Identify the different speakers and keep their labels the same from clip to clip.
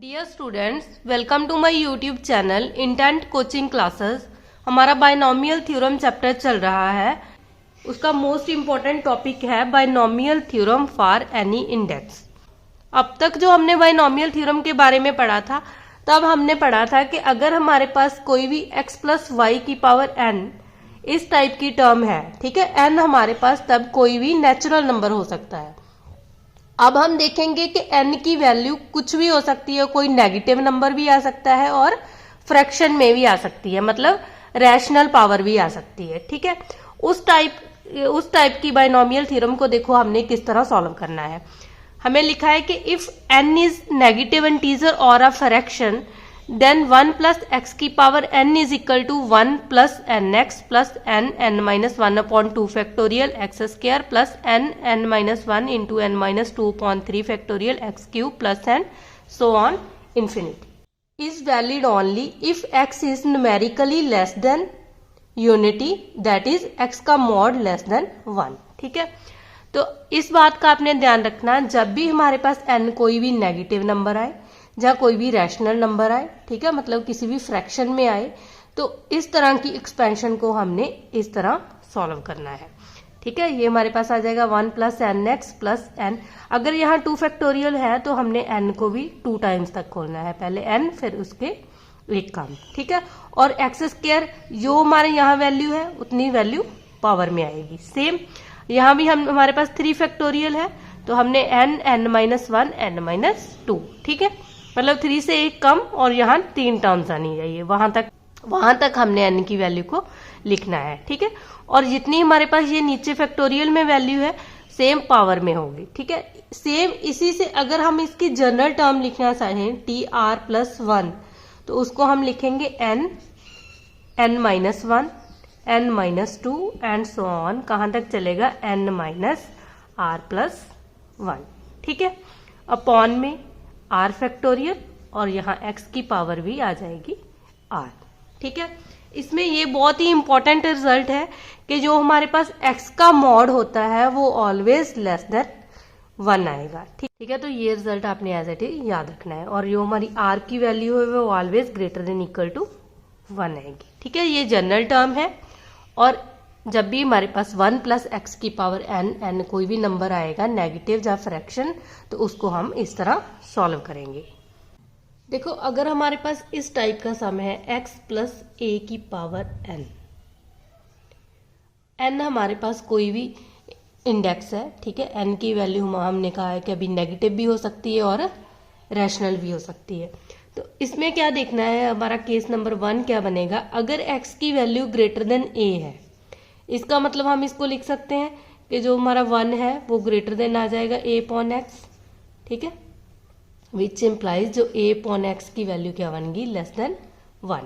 Speaker 1: Dear students, welcome to my YouTube channel intent coaching classes. हमारा binomial theorem chapter चल रहा है। उसका मोस्ट इम्पोर्टेंट टॉपिक है binomial theorem for any index. अब तक जो हमने बायनॉमियल थ्योरम के बारे में पढ़ा था, तब हमने पढ़ा था कि अगर हमारे पास कोई भी x प्लस वाई की पावर n इस टाइप की टर्म है, ठीक है, n हमारे पास तब कोई भी नेचुरल नंबर हो सकता है। अब हम देखेंगे कि n की वैल्यू कुछ भी हो सकती है, कोई नेगेटिव नंबर भी आ सकता है और फ्रैक्शन में भी आ सकती है, मतलब रैशनल पावर भी आ सकती है। ठीक है, उस टाइप की बायनॉमियल थ्योरम को देखो हमने किस तरह सॉल्व करना है। हमें लिखा है कि if n is negative integer और a fraction then 1 plus x की power n is equal to 1 plus n x plus n minus 1 upon 2 factorial x square plus n minus 1 into n minus 2 upon 3 factorial x cube plus n so on infinity is valid only if x is numerically less than unity, that is x का mod less then 1। ठीक है, तो इस बात का आपने ध्यान रखना, जब भी हमारे पास n कोई भी नेगेटिव नंबर आए, जहाँ कोई भी रैशनल नंबर आए, ठीक है, मतलब किसी भी फ्रैक्शन में आए, तो इस तरह की एक्सपेंशन को हमने इस तरह सॉल्व करना है। ठीक है, ये हमारे पास आ जाएगा 1 plus n x plus n. अगर यहाँ 2 फैक्टोरियल है तो हमने n को भी 2 टाइम्स तक खोलना है, पहले n फिर उसके एक कम। ठीक है, और एक्स स्क्वायर जो हमारे यहाँ वैल्यू है उतनी वैल्यू पावर में आएगी। सेम यहाँ भी हमारे पास 3 फैक्टोरियल है तो हमने n माइनस 1 n माइनस 2। ठीक है, मतलब 3 से एक कम और यहाँ 3 टर्म्स आनी चाहिए, वहां तक हमने n की वैल्यू को लिखना है। ठीक है, और जितनी हमारे पास ये नीचे फैक्टोरियल में वैल्यू है सेम पावर में होगी। ठीक है, सेम इसी से अगर हम इसकी जनरल टर्म लिखना चाहें टी आर प्लस 1 तो उसको हम लिखेंगे n minus 1 n minus 2 and so on, कहां तक चलेगा n माइनस r प्लस 1। ठीक है, अपॉन में r फैक्टोरियल और यहाँ x की पावर भी आ जाएगी r। ठीक है, इसमें ये बहुत ही इंपॉर्टेंट रिजल्ट है कि जो हमारे पास x का मॉड होता है वो ऑलवेज लेस देन 1 आएगा। ठीक है, तो ये रिजल्ट आपने एज इट इज याद रखना है, और जो हमारी r की वैल्यू है वो always greater than equal to 1 आएगी। ठीक है, ये जनरल टर्म है, और जब भी हमारे पास 1 प्लस एक्स की पावर n कोई भी नंबर आएगा नेगेटिव या फ्रैक्शन, तो उसको हम इस तरह सॉल्व करेंगे। देखो, अगर हमारे पास इस टाइप का सम है x प्लस ए की पावर n हमारे पास कोई भी इंडेक्स है। ठीक है, n की वैल्यू हमने कहा है कि अभी नेगेटिव भी हो सकती है और रैशनल भी हो सकती है। तो इसमें क्या देखना है, हमारा केस नंबर 1 क्या बनेगा, अगर x की वैल्यू ग्रेटर देन a है, इसका मतलब हम इसको लिख सकते हैं कि जो हमारा 1 है वो ग्रेटर देन आ जाएगा a अपॉन एक्स। ठीक है, विच इम्प्लाइज जो a अपॉन एक्स की वैल्यू क्या बनेगी, लेस देन 1।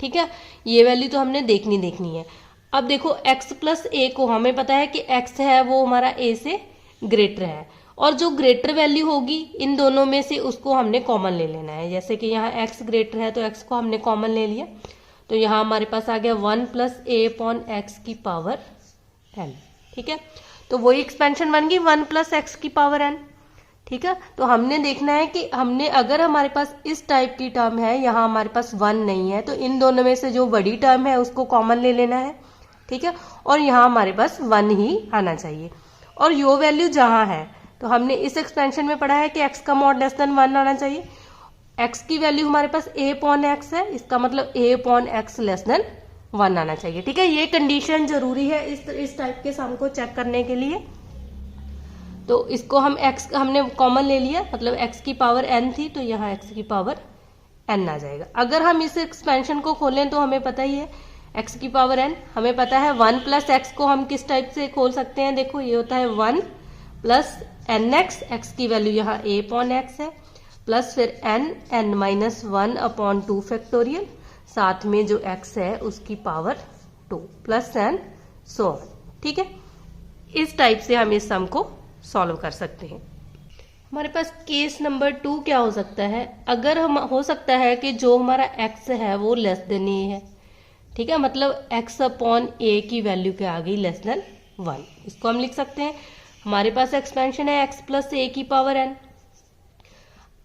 Speaker 1: ठीक है, ये वैल्यू तो हमने देखनी है। अब देखो x प्लस a को हमें पता है कि x है वो हमारा a से ग्रेटर है, और जो ग्रेटर वैल्यू होगी इन दोनों में से उसको हमने कॉमन ले लेना है। जैसे कि यहाँ x ग्रेटर है तो x को हमने कॉमन ले लिया, तो यहाँ हमारे पास आ गया 1 प्लस a अपॉन एक्स की पावर n। ठीक है, तो वही एक्सपेंशन बन गई 1 प्लस एक्स की पावर n। ठीक है, तो हमने देखना है कि हमने अगर हमारे पास इस टाइप की टर्म है, यहाँ हमारे पास 1 नहीं है, तो इन दोनों में से जो बड़ी टर्म है उसको कॉमन ले लेना है। ठीक है, और यहाँ हमारे पास 1 ही आना चाहिए, और यो वैल्यू जहाँ है, तो हमने इस एक्सपेंशन में पढ़ा है कि x का मॉड लेस देन 1 आना चाहिए। x की वैल्यू हमारे पास a अपॉन एक्स है, इसका मतलब a upon x less than 1 आना चाहिए। ठीक है, ये कंडीशन जरूरी है इस टाइप के सम को चेक करने के लिए। तो इसको हमने कॉमन ले लिया, मतलब x की पावर n थी तो यहाँ x की पावर n आ जाएगा। अगर हम इस एक्सपेंशन को खोलें तो हमें पता ही है x की पावर n, हमें पता है 1 प्लस एक्स को हम किस टाइप से खोल सकते हैं। देखो, ये होता है 1 प्लस एन एक्स की वैल्यू यहाँ a अपॉन एक्स है, प्लस फिर n माइनस 1 अपॉन 2 फैक्टोरियल, साथ में जो x है उसकी power 2 plus n so on. ठीक है, इस टाइप से हम इस सम को सॉल्व कर सकते हैं। हमारे पास केस नंबर 2 क्या हो सकता है, अगर हम हो सकता है कि जो हमारा x है वो लेस देन a है। ठीक है, मतलब x अपॉन a की वैल्यू क्या आ गई, लेस देन 1। इसको हम लिख सकते हैं, हमारे पास एक्सपेंशन है x प्लस a की पावर n।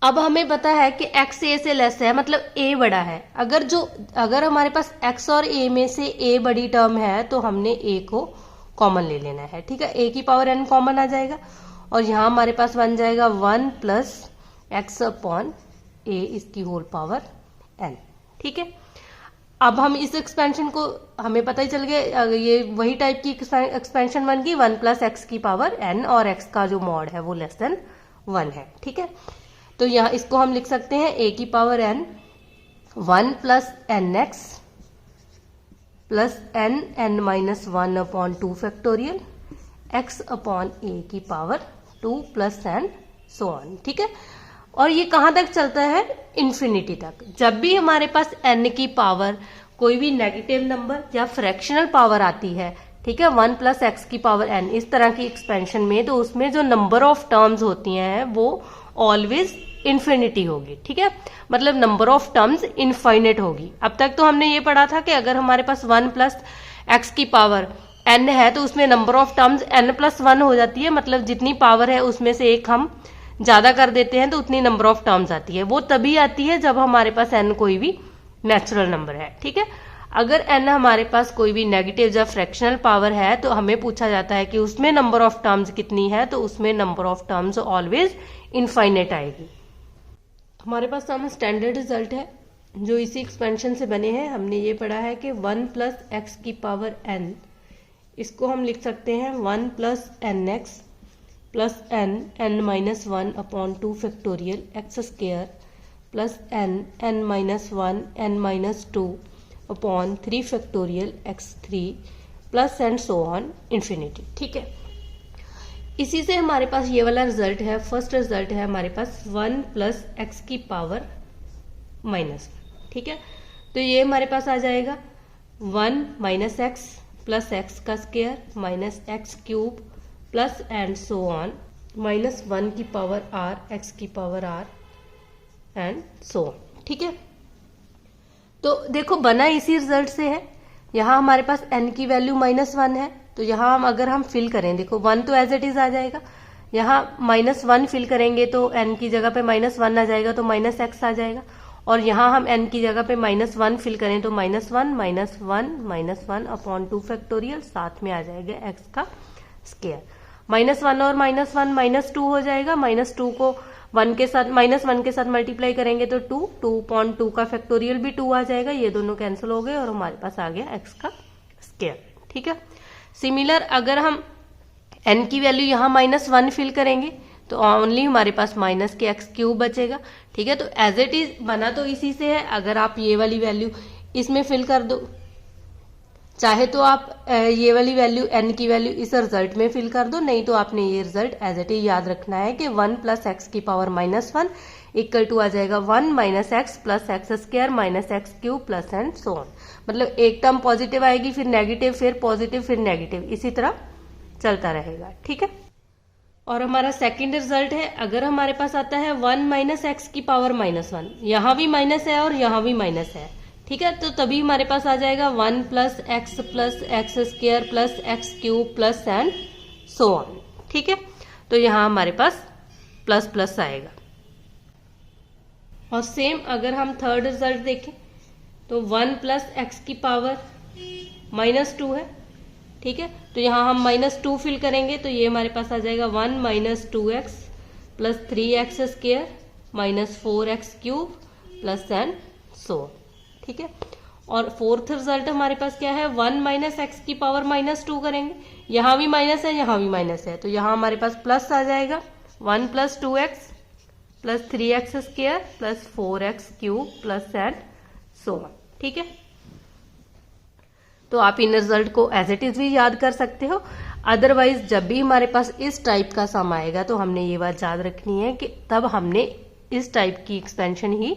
Speaker 1: अब हमें पता है कि x a से लेस है, मतलब a बड़ा है। अगर हमारे पास x और a में से a बड़ी टर्म है तो हमने a को कॉमन ले लेना है, ठीक है। a की पावर n कॉमन आ जाएगा और यहाँ हमारे पास बन जाएगा 1 प्लस एक्स अपॉन a इसकी होल पावर n, ठीक है। अब हम इस एक्सपेंशन को, हमें पता ही चल गया ये वही टाइप की एक्सपेंशन बन गई 1 प्लस एक्स की पावर n और x का जो मॉड है वो लेस देन 1 है, ठीक है। तो यहाँ इसको हम लिख सकते हैं a की power n 1 plus n x plus n minus 1 upon 2 factorial x upon a की power 2 plus n so on, ठीक है। और ये कहाँ तक चलता है? इन्फिनिटी तक। जब भी हमारे पास n की पावर कोई भी नेगेटिव नंबर या फ्रैक्शनल पावर आती है, ठीक है, 1 प्लस एक्स की पावर n इस तरह की एक्सपेंशन में, तो उसमें जो नंबर ऑफ टर्म्स होती हैं वो ऑलवेज इन्फिनिटी होगी, ठीक है। मतलब नंबर ऑफ टर्म्स इनफाइनेट होगी। अब तक तो हमने ये पढ़ा था कि अगर हमारे पास 1 प्लस एक्स की पावर n है तो उसमें number of terms n plus 1 हो जाती है, मतलब जितनी पावर है उसमें से एक हम ज्यादा कर देते हैं तो उतनी नंबर ऑफ टर्म्स आती है। वो तभी आती है जब हमारे पास n कोई भी नेचुरल नंबर है, ठीक है। अगर n हमारे पास कोई भी नेगेटिव या फ्रैक्शनल पावर है तो हमें पूछा जाता है कि उसमें नंबर ऑफ टर्म्स कितनी है, तो उसमें number of terms always infinite आएगी। हमारे पास सामने स्टैंडर्ड रिजल्ट है जो इसी एक्सपेंशन से बने हैं। हमने ये पढ़ा है कि 1 प्लस एक्स की पावर n, इसको हम लिख सकते हैं 1 plus n x plus n minus 1 upon 2 factorial x square plus n minus 1 n minus 2 upon 3 factorial x3 plus and so on infinity, ठीक है। इसी से हमारे पास ये वाला रिजल्ट है, फर्स्ट रिजल्ट है हमारे पास 1 प्लस एक्स की पावर माइनस, ठीक है। तो ये हमारे पास आ जाएगा 1 माइनस एक्स प्लस एक्स का square minus x cube plus and so on minus 1 की पावर r एक्स की power r and so on, ठीक है। तो देखो बना इसी रिजल्ट से है। यहाँ हमारे पास n की वैल्यू -1 है, तो यहाँ अगर हम फिल करें, देखो 1 तो एज इट इज आ जाएगा, यहाँ -1 फिल करेंगे तो n की जगह पे -1 आ जाएगा तो माइनस एक्स आ जाएगा, और यहाँ हम n की जगह पे -1 फिल करें तो -1 अपॉन 2 फैक्टोरियल, साथ में आ जाएगा x का स्क्वायर। -1 और -1 -2 हो जाएगा, -2 को 1 के साथ मल्टीप्लाई करेंगे तो 2 का फैक्टोरियल भी 2 आ जाएगा, ये दोनों कैंसिल हो गए और हमारे पास आ गया x का स्क्वायर, ठीक है। सिमिलर अगर हम n की वैल्यू यहाँ -1 फिल करेंगे तो ओनली हमारे पास माइनस के एक्स क्यूब बचेगा, ठीक है। तो एज इट इज बना तो इसी से है। अगर आप ये वाली वैल्यू इसमें फिल कर दो, चाहे तो आप ये वाली वैल्यू n की वैल्यू इस रिजल्ट में फिल कर दो, नहीं तो आपने ये रिजल्ट एज इट इज याद रखना है कि 1 प्लस एक्स की पावर -1 इक्वल टू आ जाएगा 1 minus x plus x square minus x cube plus and so on. मतलब एक टर्म पॉजिटिव आएगी, फिर नेगेटिव, फिर पॉजिटिव, फिर नेगेटिव, इसी तरह चलता रहेगा, ठीक है। और हमारा सेकंड रिजल्ट है, अगर हमारे पास आता है 1 माइनस एक्स की पावर -1, यहाँ भी माइनस है और यहाँ भी माइनस है, ठीक है। तो तभी हमारे पास आ जाएगा 1 plus x square plus x cube plus and so on, ठीक है। तो यहाँ हमारे पास प्लस प्लस आएगा। और सेम अगर हम थर्ड रिजल्ट देखें तो 1 प्लस एक्स की पावर -2 है, ठीक है। तो यहाँ हम -2 फिल करेंगे तो ये हमारे पास आ जाएगा 1 minus 2x plus 3x square minus 4x cube plus and सो, ठीक है। और फोर्थ रिजल्ट हमारे पास क्या है, 1 माइनस एक्स की पावर -2 करेंगे, यहाँ भी माइनस है, यहाँ भी माइनस है, तो यहाँ हमारे पास प्लस आ जाएगा 1 plus 2x plus 3x square plus 4x cube plus and so on, ठीक है। तो आप इन रिजल्ट को एज इट इज भी याद कर सकते हो। अदरवाइज जब भी हमारे पास इस टाइप का सम आएगा तो हमने ये बात याद रखनी है कि तब हमने इस टाइप की एक्सपेंशन ही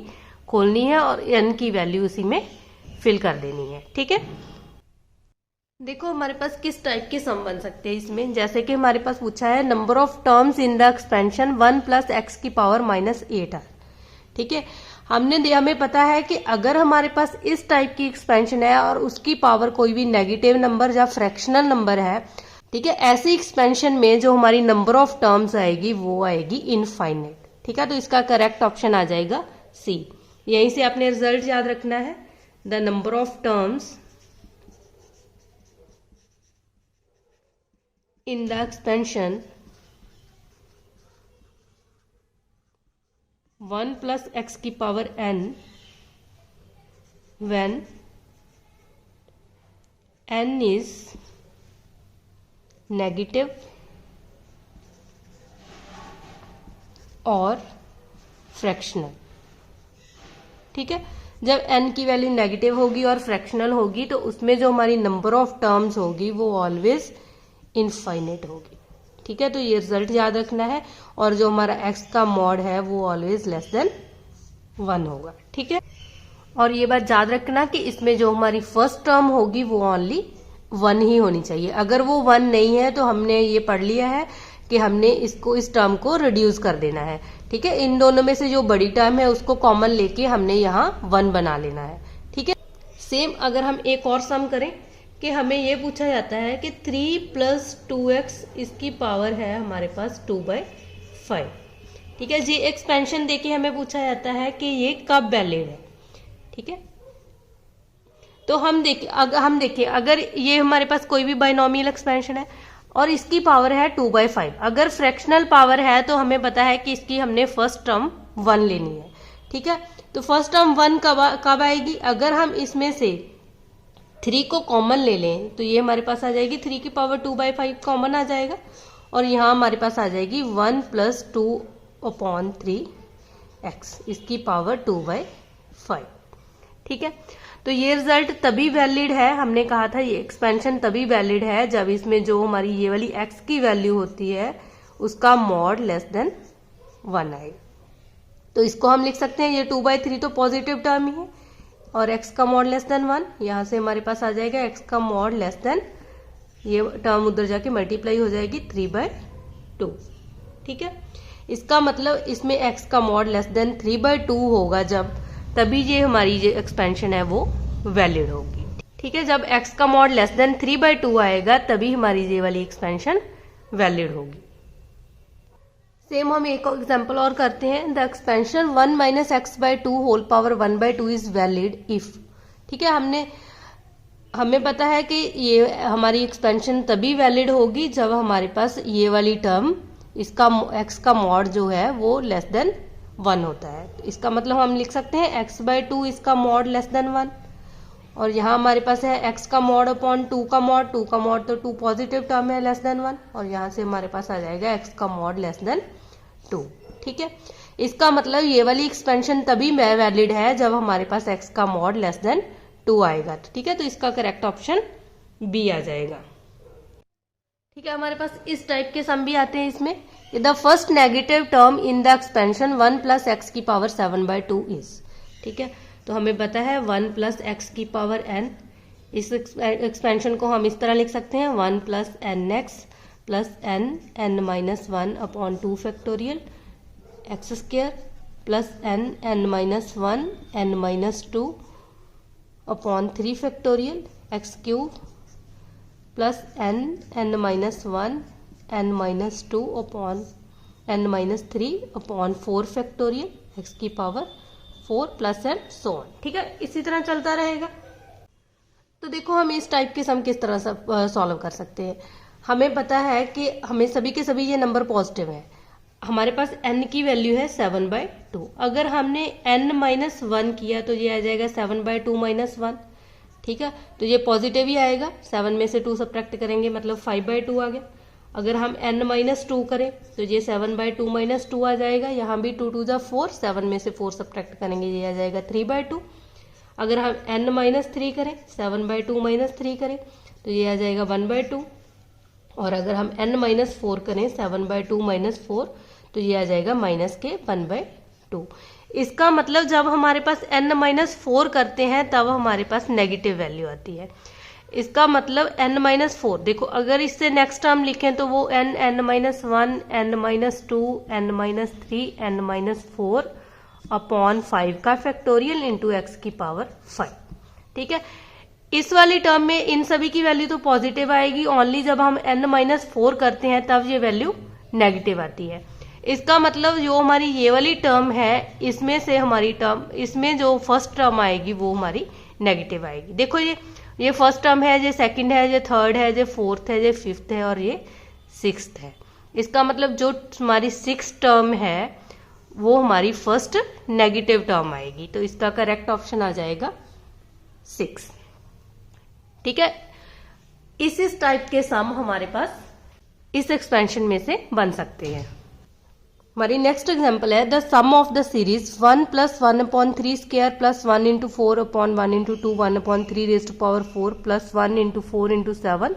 Speaker 1: खोलनी है और n की वैल्यू उसी में फिल कर देनी है, ठीक है। देखो हमारे पास किस टाइप के सम बन सकते हैं इसमें, जैसे कि हमारे पास पूछा है number of terms in the expansion 1 plus x की पावर -8 है, ठीक है। हमें पता है कि अगर हमारे पास इस टाइप की एक्सपेंशन है और उसकी पावर कोई भी नेगेटिव नंबर या फ्रैक्शनल नंबर है, ठीक है, ऐसी एक्सपेंशन में जो हमारी नंबर ऑफ टर्म्स आएगी वो आएगी इनफाइनाइट, ठीक है, तो इसका करेक्ट ऑप्शन आ जाएगा सी। यहीं से आपने रिजल्ट याद रखना है। The number of terms in the expansion 1 plus x की power n when n is negative और फ्रैक्शनल। ठीक है, जब n की वैल्यू नेगेटिव होगी और फ्रैक्शनल होगी तो उसमें जो हमारी नंबर ऑफ टर्म्स होगी वो ऑलवेज इनफाइनाइट होगी। ठीक है, तो ये रिजल्ट याद रखना है। और जो हमारा x का मॉड है वो ऑलवेज लेस देन 1 होगा। ठीक है, और ये बात याद रखना कि इसमें जो हमारी फर्स्ट टर्म होगी वो ओनली 1 ही होनी चाहिए। अगर वो 1 नहीं है तो हमने ये पढ़ लिया है कि हमने इस टर्म को रिड्यूस कर देना है। ठीक है, इन दोनों में से जो बड़ी टर्म है उसको कॉमन लेके हमने यहाँ 1 बना लेना है। ठीक है, सेम अगर हम एक और सम करें कि हमें ये पूछा जाता है कि 3 प्लस 2x इसकी पावर है हमारे पास 2/5। ठीक है, ये एक्सपेंशन देके हमें पूछा जाता है कि ये कब वैलिड है। ठीक है, तो हम देखिए अगर ये हमारे पास कोई भी बाइनोमियल एक्सपेंशन है और इसकी पावर है 2/5, अगर फ्रैक्शनल पावर है तो हमें पता है कि इसकी हमने फर्स्ट टर्म 1 लेनी है। ठीक है, तो फर्स्ट टर्म 1 कब आएगी? अगर हम इसमें से 3 को कॉमन ले लें तो ये हमारे पास आ जाएगी 3 की पावर 2/5 कॉमन आ जाएगा और यहाँ हमारे पास आ जाएगी 1 प्लस 2/3x इसकी पावर 2/5। ठीक है, तो ये रिजल्ट तभी वैलिड है, हमने कहा था ये एक्सपेंशन तभी वैलिड है जब इसमें जो हमारी ये वाली x की वैल्यू होती है उसका मॉड लेस देन 1 आएगा। तो इसको हम लिख सकते हैं, ये 2/3 तो पॉजिटिव टर्म ही है और x का मॉड लेस देन 1, यहाँ से हमारे पास आ जाएगा x का मॉड लेस देन, ये टर्म उधर जाके मल्टीप्लाई हो जाएगी 3/2। ठीक है, इसका मतलब इसमें x का मॉड लेस देन 3/2 होगा जब, तभी ये हमारी जो एक्सपेंशन है वो वैलिड होगी। ठीक है, जब x का मॉड लेस देन 3/2 आएगा तभी हमारी ये वाली एक्सपेंशन वैलिड होगी। सेम हम एक एग्जांपल और करते हैं। The expansion 1 minus x/2 whole power 1/2 is valid if. ठीक है, हमें पता है कि ये हमारी एक्सपेंशन तभी वैलिड होगी जब हमारे पास ये वाली टर्म इसका x का मॉड जो है वो लेस देन 1 होता है। तो इसका मतलब हम लिख सकते हैं x/2 इसका मॉड लेस देन 1 और यहाँ हमारे पास है x का मॉड अपॉन 2 का मॉड तो 2 पॉजिटिव टर्म है लेस देन 1 और यहाँ से हमारे पास आ जाएगा x का मॉड लेस देन 2। ठीक है, इसका मतलब ये वाली एक्सपेंशन तभी वैलिड है जब हमारे पास x का मॉड लेस देन 2 आएगा। ठीक है, तो इसका करेक्ट ऑप्शन बी आ जाएगा। ठीक है, हमारे पास इस टाइप के सम भी आते हैं। इसमें the first negative term in the expansion 1 plus x की पावर 7/2 इज। ठीक है, तो हमें पता है 1 प्लस एक्स की पावर n, इस एक्सपेंशन को हम इस तरह लिख सकते हैं 1 plus nx plus n minus 1 upon 2 factorial x square plus n minus 1 n minus 2 upon 3 factorial x cube plus n minus 1 n minus 2 upon n minus 3 upon 4 factorial x की power 4 plus and so on. ठीक है, इसी तरह चलता रहेगा। तो देखो हम इस टाइप के सम किस तरह से सॉल्व कर सकते हैं। हमें पता है कि हमें सभी के सभी ये नंबर पॉजिटिव है। हमारे पास n की वैल्यू है 7/2। अगर हमने n माइनस 1 किया तो ये आ जाएगा 7/2 माइनस 1। ठीक है, तो ये पॉजिटिव ही आएगा, 7 में से 2 सब्ट्रैक्ट करेंगे मतलब 5/2 आ गया। अगर हम n माइनस 2 करें तो ये 7/2 माइनस 2 आ जाएगा, यहाँ भी 2 2 जा 4, 7 में से 4 सब्ट्रैक्ट करेंगे ये आ जाएगा 3/2। अगर हम n माइनस 3 करें 7/2 माइनस 3 करें तो ये आ जाएगा 1/2 और अगर हम n माइनस 4 करें 7/2 माइनस 4 तो ये आ जाएगा माइनस के 1/2। इसका मतलब जब हमारे पास n माइनस 4 करते हैं तब हमारे पास नेगेटिव वैल्यू आती है। इसका मतलब n माइनस 4, देखो अगर इससे नेक्स्ट टर्म लिखें तो वो n minus 1 n minus 2 n minus 3 n minus 4 upon 5 का फैक्टोरियल इंटू एक्स की पावर 5। ठीक है, इस वाली टर्म में इन सभी की वैल्यू तो पॉजिटिव आएगी, ओनली जब हम n माइनस 4 करते हैं तब ये वैल्यू नेगेटिव आती है। इसका मतलब जो हमारी ये वाली टर्म है, इसमें से हमारी टर्म, इसमें जो फर्स्ट टर्म आएगी वो हमारी नेगेटिव आएगी। देखो ये फर्स्ट टर्म है, ये सेकंड है, ये थर्ड है, ये फोर्थ है, ये फिफ्थ है और ये सिक्स्थ है। इसका मतलब जो हमारी सिक्स्थ टर्म है वो हमारी फर्स्ट नेगेटिव टर्म आएगी। तो इसका करेक्ट ऑप्शन आ जाएगा 6। ठीक है, इस टाइप के सम हमारे पास इस एक्सपेंशन में से बन सकते हैं। हमारी नेक्स्ट एग्जांपल है the sum of the series 1 + 1/3 square plus 1 × 4/1 × 2 1/3 raised to power 4 plus 1 × 4 × 7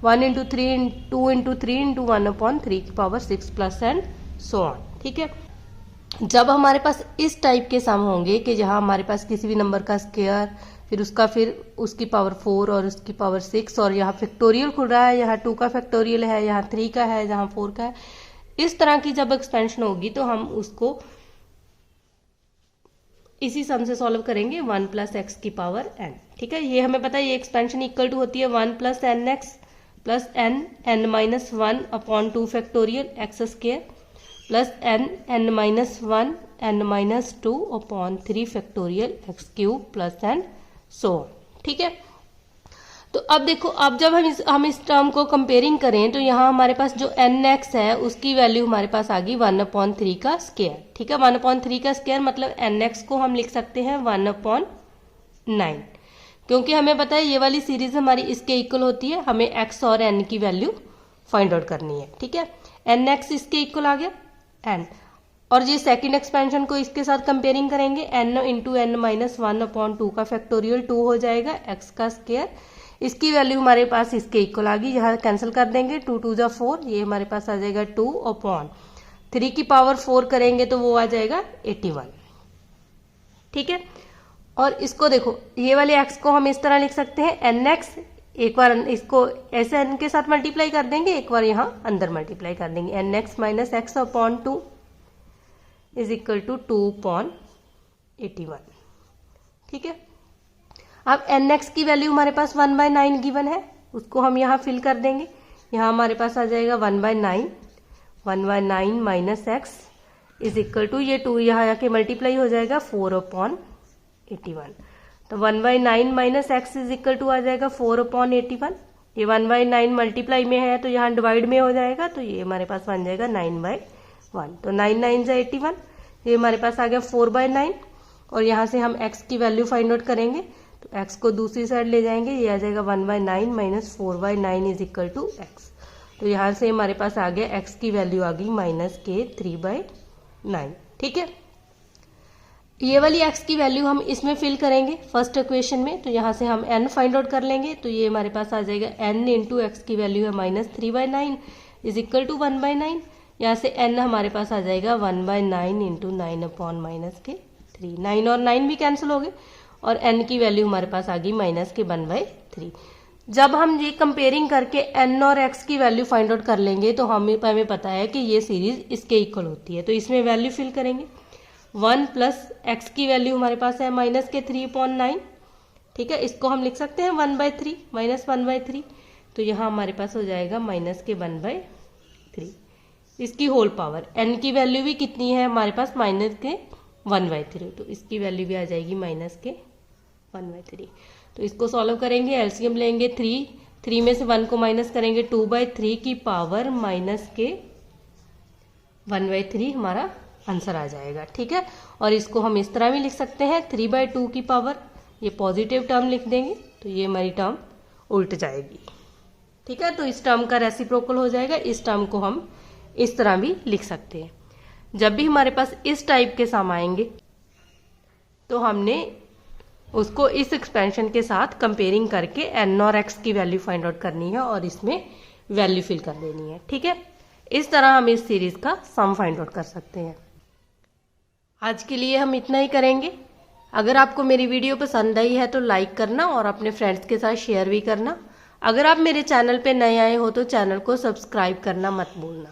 Speaker 1: 1 × 3 2 × 3 × 1/3 की power 6 plus and so on. ठीक है, जब हमारे पास इस टाइप के सम होंगे कि जहां हमारे पास किसी भी नंबर का स्क्वायर, फिर उसकी पावर 4 और उसकी पावर 6 और यहाँ फैक्टोरियल खुल रहा है, यहाँ 2 का फैक्टोरियल है, यहाँ 3 का है, यहाँ 4 का है, इस तरह की जब एक्सपेंशन होगी तो हम उसको इसी सम से सॉल्व करेंगे 1 + x की पावर n। ठीक है, ये हमें पता है ये एक्सपेंशन इक्वल टू होती है 1 + nx plus n(-1) 2 factorial x² plus n(-1) n-2 3 factorial x³ plus and सो। ठीक है, तो अब देखो, अब जब हम इस टर्म को कंपेयरिंग करें तो यहाँ हमारे पास जो nx है उसकी वैल्यू हमारे पास आ गई 1/3 का स्क्वायर। ठीक है, 1/3 का स्क्वायर मतलब nx को हम लिख सकते हैं 1/9, क्योंकि हमें पता है ये वाली सीरीज हमारी इसके इक्वल होती है, हमें x और n की वैल्यू फाइंड आउट करनी है। ठीक है, nx इसके इक्वल आ गया n, और ये सेकंड एक्सपेंशन को इसके साथ कंपेयरिंग करेंगे, n × n-1/2 का फैक्टोरियल 2 हो जाएगा x का स्क्वायर, इसकी वैल्यू हमारे पास इसके इक्वल आ गई, यहाँ कैंसिल कर देंगे, 2 × 2 = 4, ये हमारे पास आ जाएगा 2/3 की पावर 4 करेंगे तो वो आ जाएगा 81। ठीक है, और इसको देखो, ये वाले x को हम इस तरह लिख सकते हैं nx, एक बार इसको ऐसे n के साथ मल्टीप्लाई कर देंगे, एक बार यहाँ अंदर मल्टीप्लाई कर देंगे, nx - x/2 = 2/81। ठीक है, अब nx की वैल्यू हमारे पास 1/9 गिवन है, उसको हम यहाँ फिल कर देंगे, यहाँ हमारे पास आ जाएगा 1/9 - x = ये 2 यहाँ आके मल्टीप्लाई हो जाएगा 4/81। तो 1/9 - x = आ जाएगा 4/81। ये 1/9 मल्टीप्लाई में है तो यहाँ डिवाइड में हो जाएगा, तो ये हमारे पास बन जाएगा 9/1। तो 9 × 9 = 81, ये हमारे पास आ गया 4/9, और यहाँ से हम x की वैल्यू फाइंड आउट करेंगे, तो x को दूसरी साइड ले जाएंगे, ये आ जाएगा 1/9 - 4/9 = x। तो यहाँ से हमारे पास आ गया x की वैल्यू आ गई -3/9। ठीक है, ये वाली x की वैल्यू हम इसमें फिल करेंगे फर्स्ट इक्वेशन में, तो यहाँ से हम n फाइंड आउट कर लेंगे, तो ये हमारे पास आ जाएगा n × x की वैल्यू है -3/9 = 1/9, यहाँ से n हमारे पास आ जाएगा 1/9 × 9/-3, 9 और 9 भी कैंसिल हो गए, और n की वैल्यू हमारे पास आ गई -1/3। जब हम ये कंपेयरिंग करके n और x की वैल्यू फाइंड आउट कर लेंगे तो हमें पता है कि ये सीरीज इसके इक्वल होती है, तो इसमें वैल्यू फिल करेंगे। 1 + x की वैल्यू हमारे पास है -3/9। ठीक है, इसको हम लिख सकते हैं 1/3 -1/3, तो यहाँ हमारे पास हो जाएगा -1/3, इसकी होल पावर। n की वैल्यू भी कितनी है हमारे पास -1/3, तो इसकी वैल्यू भी आ जाएगी -1/3। तो इसको सॉल्व करेंगे, एलसीएम लेंगे 3 में से 1 को माइनस करेंगे, 2/3 की पावर -1/3 हमारा आंसर आ जाएगा। ठीक है, और इसको हम इस तरह भी लिख सकते हैं 3/2 की पावर, ये पॉजिटिव टर्म लिख देंगे, तो ये हमारी टर्म उल्ट जाएगी। ठीक है, तो इस टर्म का रेसिप्रोकल हो जाएगा, इस टर्म को हम इस तरह भी लिख सकते हैं। जब भी हमारे पास इस टाइप के सम आएंगे तो हमने उसको इस एक्सपेंशन के साथ कंपेयरिंग करके n और x की वैल्यू फाइंड आउट करनी है और इसमें वैल्यू फिल कर देनी है। ठीक है, इस तरह हम इस सीरीज का सम फाइंड आउट कर सकते हैं। आज के लिए हम इतना ही करेंगे। अगर आपको मेरी वीडियो पसंद आई है तो लाइक करना और अपने फ्रेंड्स के साथ शेयर भी करना। अगर आप मेरे चैनल पे नए आए हो तो चैनल को सब्सक्राइब करना मत भूलना।